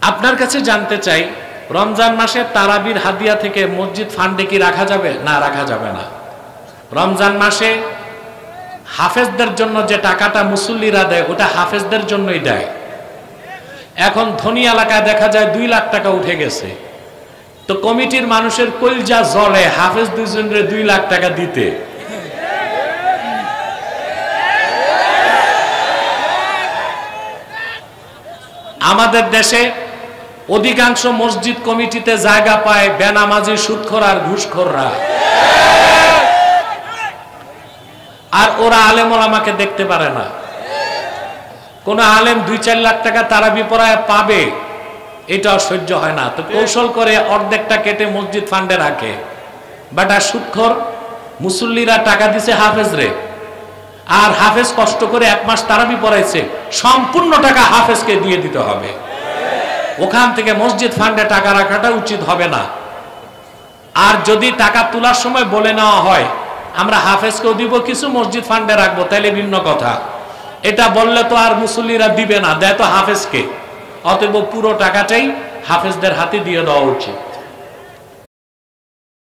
আপনার কাছে জানতে চাই, রমজান মাসে তারাবির হাদিয়া থেকে মসজিদ ফান্ডে কি রাখা যাবে? না, রাখা যাবে না। রমজান মাসে হাফেজদের জন্য যে টাকাটা মুসল্লিরা দেয়, ওটা হাফেজদের জন্যই দেয়। এখন ধনী এলাকায় দেখা যায় 2 লাখ টাকা উঠে গেছে, তো কমিটির মানুষের কলজা জ্বলে হাফেজ দুইজনের 2 লাখ টাকা দিতে। আমাদের দেশে অধিকাংশ মসজিদ কমিটিতে জায়গা পায় বেনামাজি, সুদখোর আর ঘুষখোররা, আর ওরা আলেম ওলামাকে দেখতে পারে না। কোন আলেম 2-4 লাখ টাকা তারাবি পড়ায় পাবে, এটা সহ্য হয় না, তো কৌশল করে অর্ধেকটা কেটে মসজিদ ফান্ডে রাখে। বাট আর সুদখোর মুসল্লিরা টাকা দিছে হাফেজরে, আর হাফেজ কষ্ট করে 1 মাস তারাবি পড়াইছে, সম্পূর্ণ টাকা হাফেজকে দিয়ে দিতে হবে। ওখান থেকে মসজিদ ফান্ডে টাকা রাখাটা উচিত হবে না। আর যদি টাকা তোলার সময় বলে নেওয়া হয় আমরা হাফেজকেও দিব কিছু, মসজিদ ফান্ডে রাখবো, তাহলে ভিন্ন কথা। এটা বললে তো আর মুসল্লিরা দিবে না, দেয় তো হাফেজকে। অতএব পুরো টাকাটাই হাফেজদের হাতে দিয়ে দেওয়া উচিত।